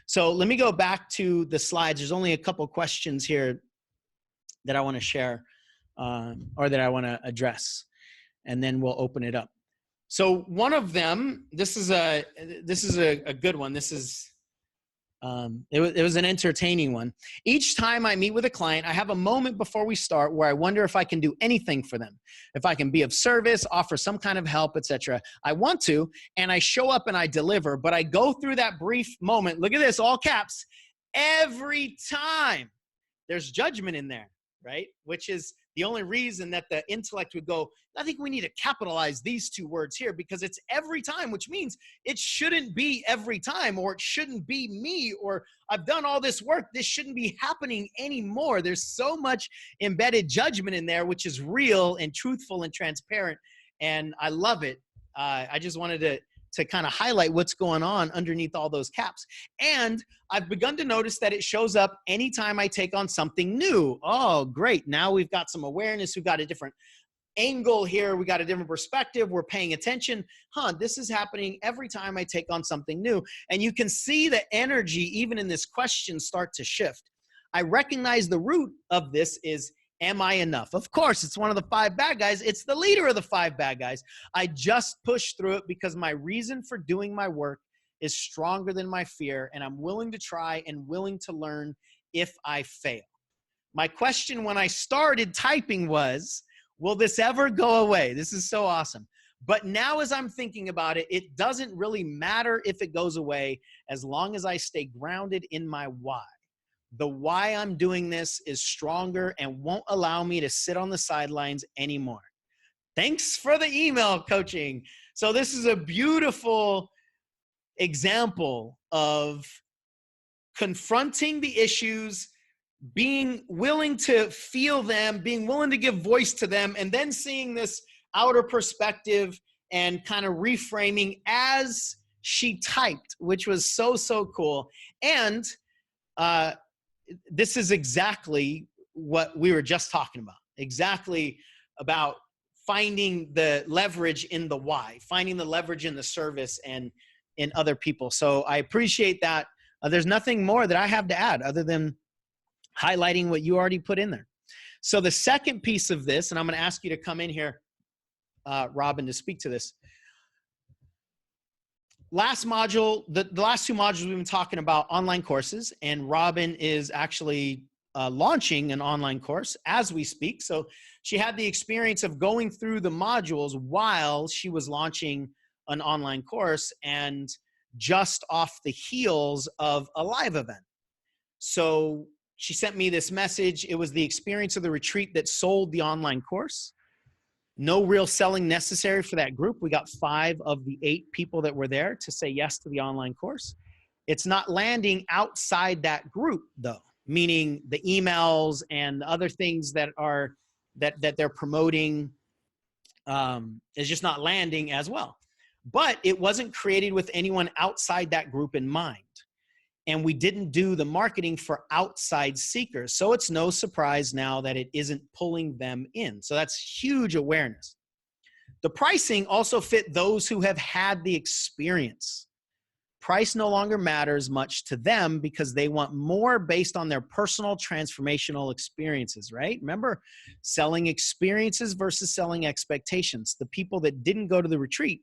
So let me go back to the slides. There's only a couple questions here that I want to share or that I want to address, and then we'll open it up. So one of them, this is a good one. This is it was an entertaining one. Each time I meet with a client, I have a moment before we start where I wonder if I can do anything for them, if I can be of service, offer some kind of help, etc. I want to, and I show up and I deliver, but I go through that brief moment. Look at this, all caps. Every time there's judgment in there, right? Which is the only reason that the intellect would go, I think we need to capitalize these two words here because it's every time, which means it shouldn't be every time, or it shouldn't be me, or I've done all this work. This shouldn't be happening anymore. There's so much embedded judgment in there, which is real and truthful and transparent. And I love it. I just wanted to kind of highlight what's going on underneath all those caps. And I've begun to notice that it shows up anytime I take on something new. Oh, great. Now we've got some awareness. We've got a different angle here. We got a different perspective. We're paying attention. This is happening every time I take on something new. And you can see the energy, even in this question, start to shift. I recognize the root of this is, am I enough? Of course, it's one of the 5 bad guys. It's the leader of the 5 bad guys. I just push through it because my reason for doing my work is stronger than my fear, and I'm willing to try and willing to learn if I fail. My question when I started typing was, will this ever go away? This is so awesome. But now as I'm thinking about it, it doesn't really matter if it goes away as long as I stay grounded in my why. The why I'm doing this is stronger and won't allow me to sit on the sidelines anymore. Thanks for the email coaching. So this is a beautiful example of confronting the issues, being willing to feel them, being willing to give voice to them, and then seeing this outer perspective and kind of reframing as she typed, which was so, so cool. And this is exactly what we were just talking about, exactly about finding the leverage in the why, finding the leverage in the service and in other people. So I appreciate that. There's nothing more that I have to add other than highlighting what you already put in there. So the second piece of this, and I'm going to ask you to come in here, Robin, to speak to this. Last module, the last 2 modules we've been talking about online courses, and Robin is actually launching an online course as we speak. So she had the experience of going through the modules while she was launching an online course and just off the heels of a live event. So she sent me this message. It was the experience of the retreat that sold the online course. No real selling necessary for that group. We got 5 of the 8 people that were there to say yes to the online course. It's not landing outside that group though, meaning the emails and other things that are that they're promoting is just not landing as well. But it wasn't created with anyone outside that group in mind. And we didn't do the marketing for outside seekers. So it's no surprise now that it isn't pulling them in. So that's huge awareness. The pricing also fit those who have had the experience. Price no longer matters much to them because they want more based on their personal transformational experiences, right? Remember, selling experiences versus selling expectations. The people that didn't go to the retreat,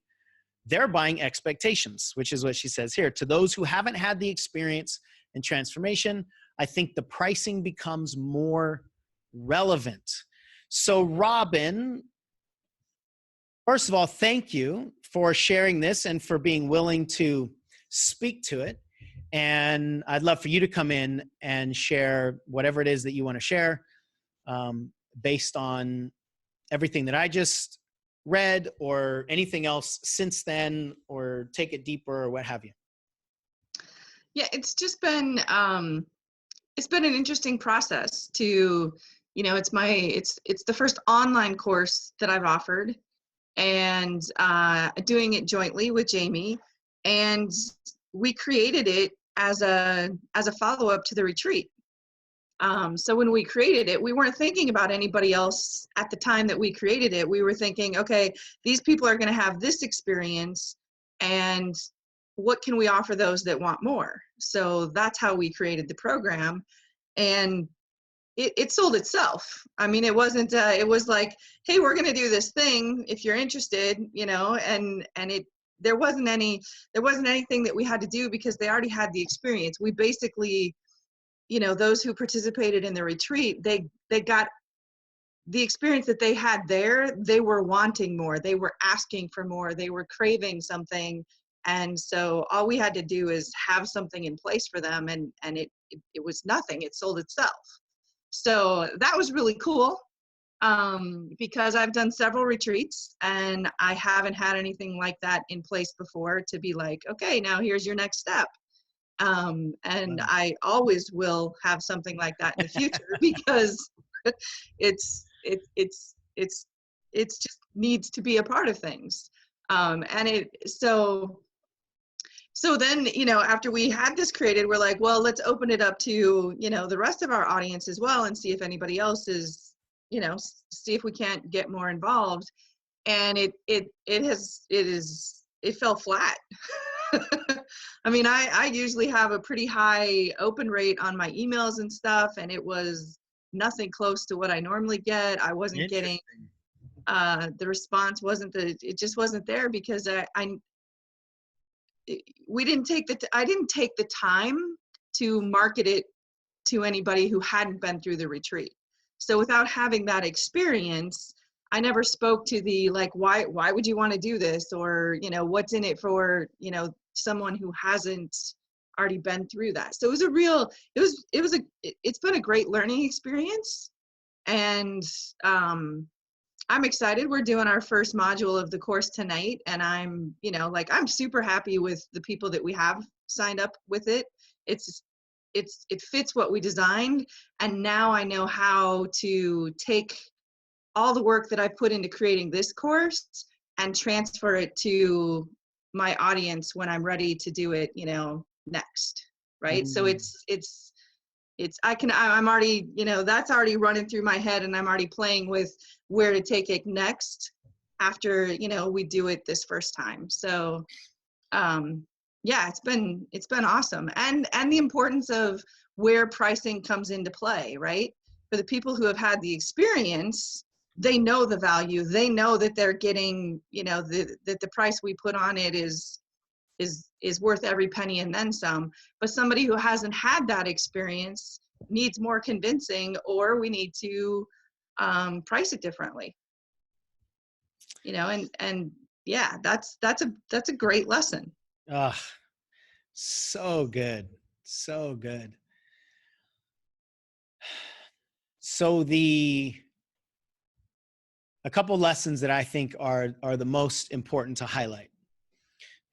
they're buying expectations, which is what she says here. To those who haven't had the experience and transformation, I think the pricing becomes more relevant. So Robin, first of all, thank you for sharing this and for being willing to speak to it. And I'd love for you to come in and share whatever it is that you want to share based on everything that I just read or anything else since then, or take it deeper or what have you. Yeah, it's just been an interesting process to, it's the first online course that I've offered, and doing it jointly with Jamie, and we created it as a follow-up to the retreat. So when we created it, we weren't thinking about anybody else at the time that we created it. We were thinking, okay, these people are going to have this experience, and what can we offer those that want more? So that's how we created the program. And it sold itself. I mean, it wasn't, it was like, hey, we're going to do this thing if you're interested, you know, and there wasn't anything that we had to do because they already had the experience. We basically, you know, those who participated in the retreat, they got the experience that they had there. They were wanting more, they were asking for more, they were craving something. And so all we had to do is have something in place for them, and it was nothing. It sold itself. So that was really cool, because I've done several retreats and I haven't had anything like that in place before to be like, okay, now here's your next step. And Wow. I always will have something like that in the future because it's just needs to be a part of things. So then, you know, after we had this created, we're like, well, let's open it up to, you know, the rest of our audience as well and see if anybody else is, you know, see if we can't get more involved. And it fell flat. I mean, I usually have a pretty high open rate on my emails and stuff, and it was nothing close to what I normally get. I wasn't getting, the response wasn't it just wasn't there because I didn't take the time to market it to anybody who hadn't been through the retreat. So without having that experience, I never spoke to the, like, why would you want to do this? Or, you know, what's in it for, you know, someone who hasn't already been through that. So it's been a great learning experience. And I'm excited. We're doing our first module of the course tonight, and I'm, you know, like, I'm super happy with the people that we have signed up with it. It fits what we designed, and now I know how to take all the work that I put into creating this course and transfer it to my audience when I'm ready to do it, you know, next, right? So I'm already, you know, that's already running through my head, and I'm already playing with where to take it next after, you know, we do it this first time. So yeah, it's been awesome. And the importance of where pricing comes into play, right? For the people who have had the experience, they know the value, they know that they're getting, you know, that the price we put on it is worth every penny and then some. But somebody who hasn't had that experience needs more convincing, or we need to price it differently, you know. And yeah, that's a great lesson. Ah, so good. So good. So a couple lessons that I think are the most important to highlight: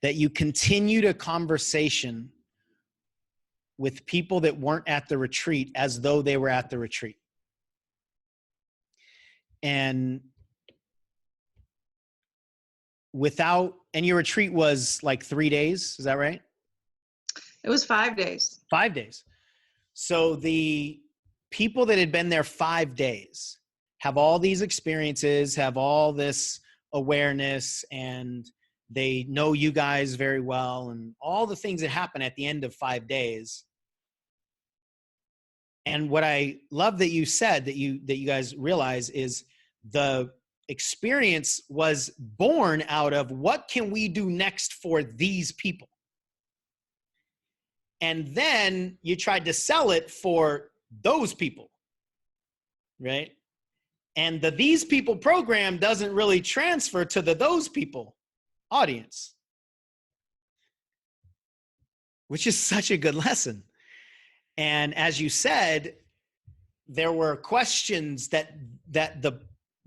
that you continued a conversation with people that weren't at the retreat as though they were at the retreat. And and your retreat was like 3 days, is that right? It was 5 days. 5 days. So the people that had been there 5 days have all these experiences, have all this awareness, and they know you guys very well, and all the things that happen at the end of 5 days. And what I love that you said that you guys realize is the experience was born out of, what can we do next for these people? And then you tried to sell it for those people, right? And the these people program doesn't really transfer to the those people audience, which is such a good lesson. And as you said, there were questions that the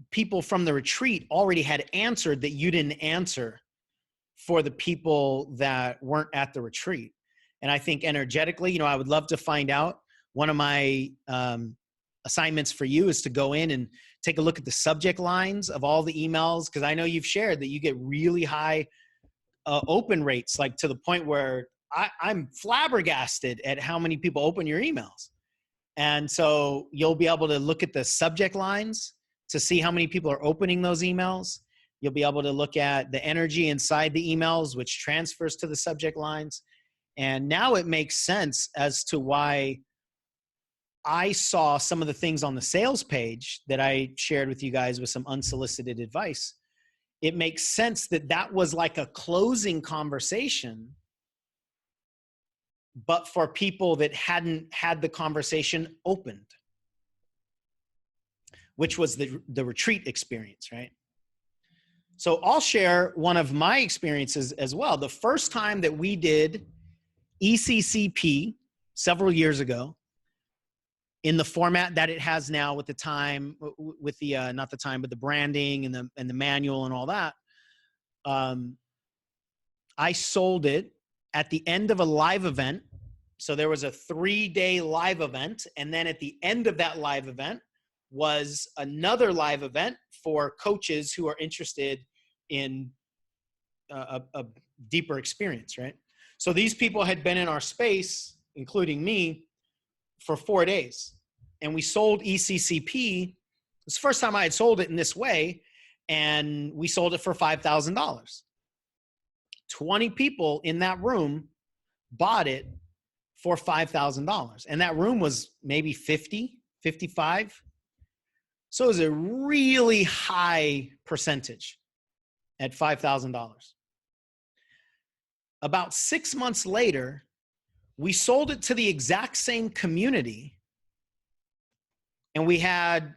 people from the retreat already had answered that you didn't answer for the people that weren't at the retreat. And I think energetically, you know, I would love to find out. One of my assignments for you is to go in and take a look at the subject lines of all the emails, because I know you've shared that you get really high open rates, like to the point where I'm flabbergasted at how many people open your emails. And so you'll be able to look at the subject lines to see how many people are opening those emails. You'll be able to look at the energy inside the emails, which transfers to the subject lines. And now it makes sense as to why I saw some of the things on the sales page that I shared with you guys with some unsolicited advice. It makes sense that that was like a closing conversation, but for people that hadn't had the conversation opened, which was the retreat experience, right? So I'll share one of my experiences as well. The first time that we did ECCP several years ago, in the format that it has now, with the time, with the not the time, but the branding and the manual and all that, I sold it at the end of a live event. So there was a 3-day live event, and then at the end of that live event was another live event for coaches who are interested in a deeper experience, right? So these people had been in our space, including me, for 4 days. And we sold ECCP. It's the first time I had sold it in this way. And we sold it for $5,000. 20 people in that room bought it for $5,000. And that room was maybe 50, 55. So it was a really high percentage at $5,000. About 6 months later, we sold it to the exact same community. And we had,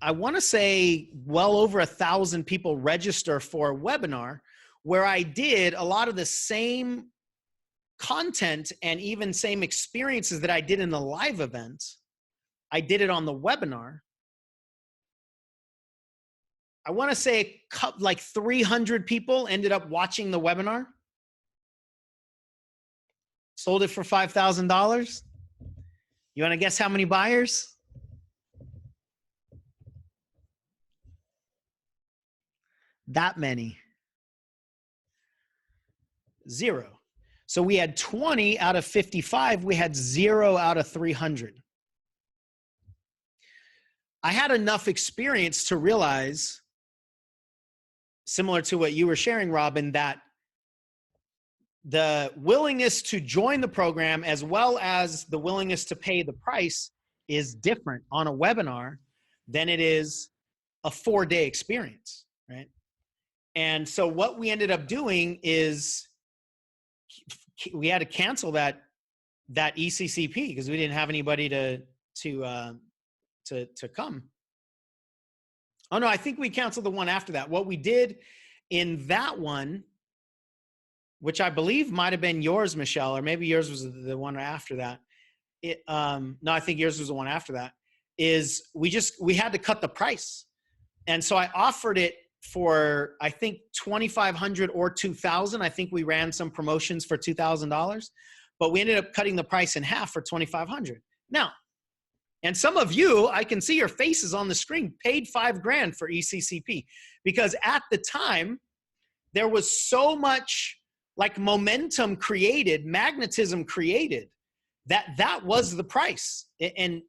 I want to say, well over 1,000 people register for a webinar where I did a lot of the same content and even same experiences that I did in the live event. I did it on the webinar. I want to say like 300 people ended up watching the webinar. Sold it for $5,000. You want to guess how many buyers? That many. 0. So we had 20 out of 55. We had 0 out of 300. I had enough experience to realize, similar to what you were sharing, Robin, that the willingness to join the program as well as the willingness to pay the price is different on a webinar than it is a 4-day experience, right? And so what we ended up doing is we had to cancel that ECCP because we didn't have anybody to come. Oh no, I think we canceled the one after that. What we did in that one, which I believe might have been yours, Michelle, or maybe yours was the one after that. No, I think yours was the one after that, is we had to cut the price. And so I offered it for, I think, $2,500 or $2,000. I think we ran some promotions for $2,000, but we ended up cutting the price in half for $2,500. Now, and some of you, I can see your faces on the screen, paid $5,000 for ECCP because at the time there was so much like momentum created, magnetism created, that was the price. And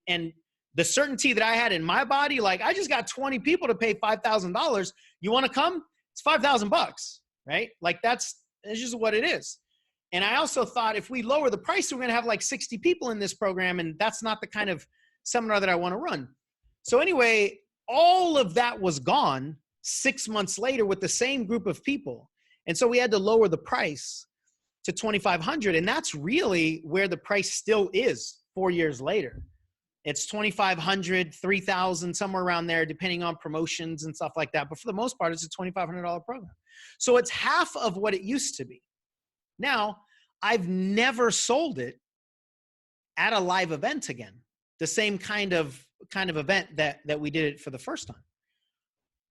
the certainty that I had in my body, like I just got 20 people to pay $5,000. You want to come? It's $5,000, right? Like that's just what it is. And I also thought if we lower the price, we're going to have like 60 people in this program. And that's not the kind of seminar that I want to run. So anyway, all of that was gone 6 months later with the same group of people. And so we had to lower the price to $2,500. And that's really where the price still is 4 years later. It's $2,500, $3,000, somewhere around there, depending on promotions and stuff like that. But for the most part, it's a $2,500 program. So it's half of what it used to be. Now, I've never sold it at a live event again. The same kind of event that we did it for the first time.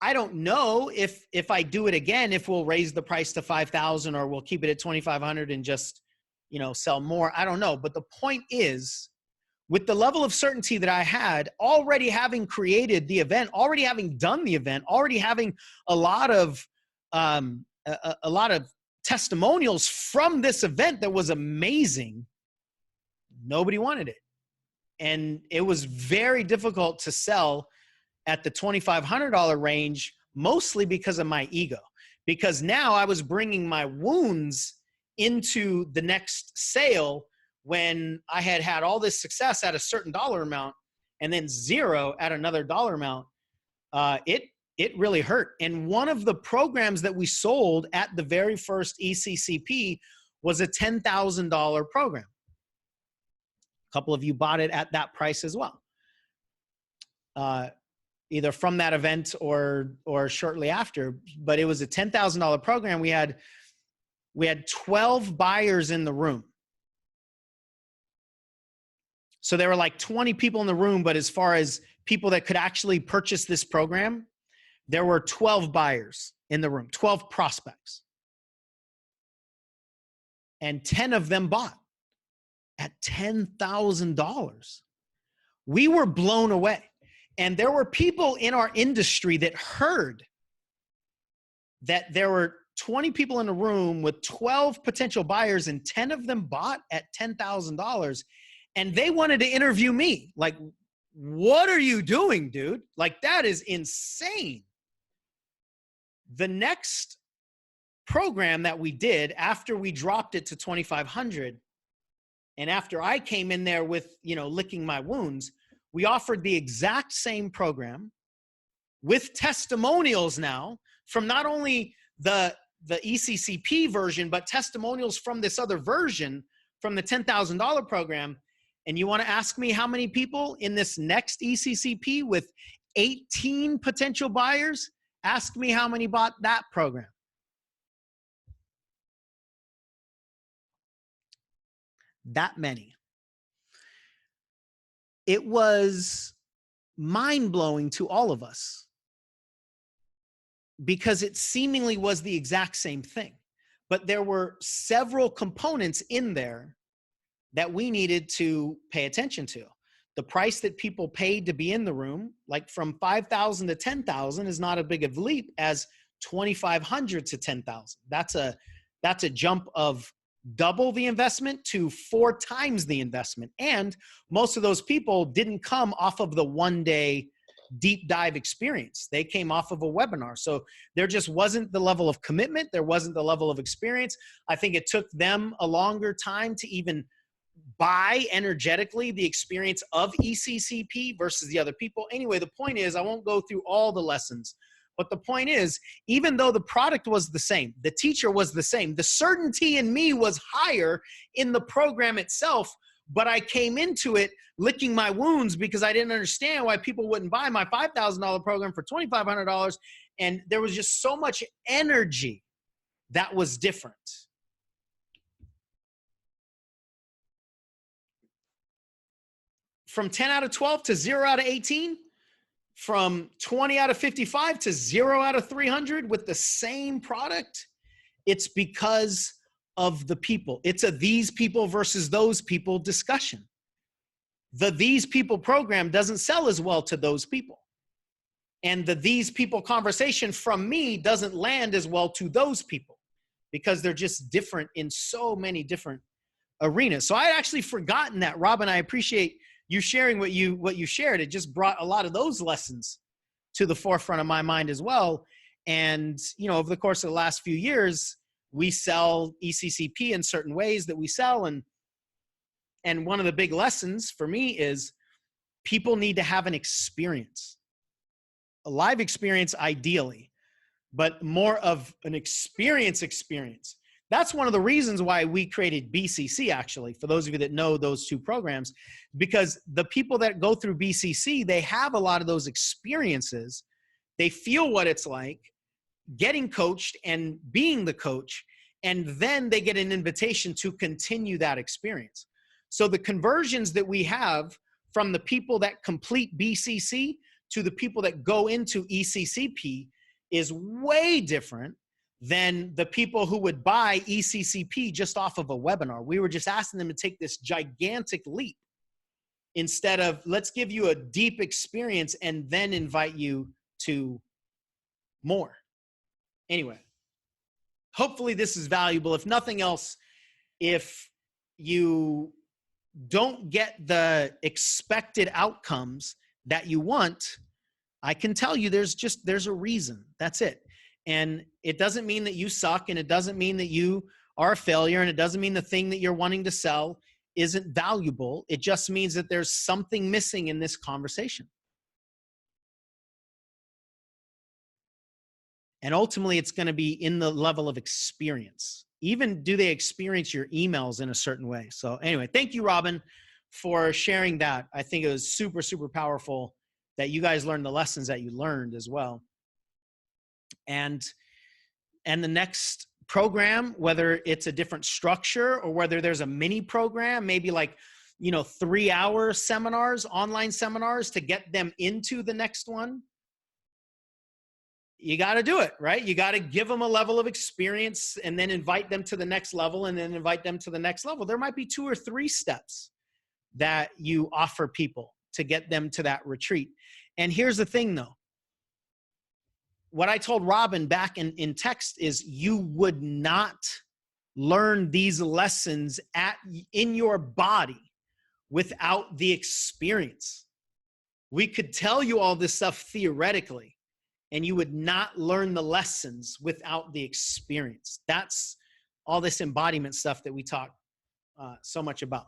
I don't know if I do it again, if we'll raise the price to $5,000 or we'll keep it at $2,500 and just, sell more. I don't know. But the point is, with the level of certainty that I had, already having created the event, already having done the event, already having a lot of testimonials from this event that was amazing, nobody wanted it. And it was very difficult to sell at the $2,500 range mostly because of my ego, because now I was bringing my wounds into the next sale when I had had all this success at a certain dollar amount and then zero at another dollar amount. It really hurt. And one of the programs that we sold at the very first ECCP was a $10,000 program. A couple of you bought it at that price as well, either from that event or shortly after. But it was a $10,000 program. We had 12 buyers in the room. So there were like 20 people in the room, but as far as people that could actually purchase this program, there were 12 buyers in the room, 12 prospects. And 10 of them bought at $10,000. We were blown away. And there were people in our industry that heard that there were 20 people in a room with 12 potential buyers and 10 of them bought at $10,000. And they wanted to interview me. Like, what are you doing, dude? Like, that is insane. The next program that we did after we dropped it to 2,500, and after I came in there with, licking my wounds, we offered the exact same program with testimonials now from not only the ECCP version, but testimonials from this other version from the $10,000 program. And you want to ask me how many people in this next ECCP with 18 potential buyers? Ask me how many bought that program. That many. It was mind-blowing to all of us because it seemingly was the exact same thing. But there were several components in there that we needed to pay attention to. The price that people paid to be in the room, like from 5,000 to 10,000, is not as big of a leap as 2,500 to 10,000. That's a jump of double the investment to 4 times the investment. And most of those people didn't come off of the one-day deep dive experience. They came off of a webinar. So there just wasn't the level of commitment. There wasn't the level of experience. I think it took them a longer time to even buy energetically the experience of ECCP versus the other people. Anyway, the point is, I won't go through all the lessons, but the point is, even though the product was the same, the teacher was the same, the certainty in me was higher in the program itself, but I came into it licking my wounds because I didn't understand why people wouldn't buy my $5,000 program for $2,500. And there was just so much energy that was different. From 10 out of 12 to 0 out of 18, from 20 out of 55 to 0 out of 300 with the same product, it's because of the people. It's a these people versus those people discussion. The these people program doesn't sell as well to those people. And the these people conversation from me doesn't land as well to those people because they're just different in so many different arenas. So I had actually forgotten that, Robin. I appreciate you sharing what you shared. It just brought a lot of those lessons to the forefront of my mind as well. And, over the course of the last few years, we sell ECCP in certain ways that we sell. And one of the big lessons for me is people need to have an experience, a live experience ideally, but more of an experience. That's one of the reasons why we created BCC, actually, for those of you that know those two programs, because the people that go through BCC, they have a lot of those experiences. They feel what it's like getting coached and being the coach, and then they get an invitation to continue that experience. So the conversions that we have from the people that complete BCC to the people that go into ECCP is way different than the people who would buy ECCP just off of a webinar. We were just asking them to take this gigantic leap instead of let's give you a deep experience and then invite you to more. Anyway, hopefully this is valuable. If nothing else, if you don't get the expected outcomes that you want, I can tell you there's a reason. That's it. And it doesn't mean that you suck, and it doesn't mean that you are a failure, and it doesn't mean the thing that you're wanting to sell isn't valuable. It just means that there's something missing in this conversation. And ultimately, it's going to be in the level of experience. Even do they experience your emails in a certain way? So anyway, thank you, Robin, for sharing that. I think it was super, super powerful that you guys learned the lessons that you learned as well. And the next program, whether it's a different structure or whether there's a mini program, maybe like, 3-hour seminars, online seminars to get them into the next one, you got to do it, right? You got to give them a level of experience and then invite them to the next level and then invite them to the next level. There might be 2 or 3 steps that you offer people to get them to that retreat. And here's the thing though. What I told Robin back in text is you would not learn these lessons in your body without the experience. We could tell you all this stuff theoretically, and you would not learn the lessons without the experience. That's all this embodiment stuff that we talk so much about.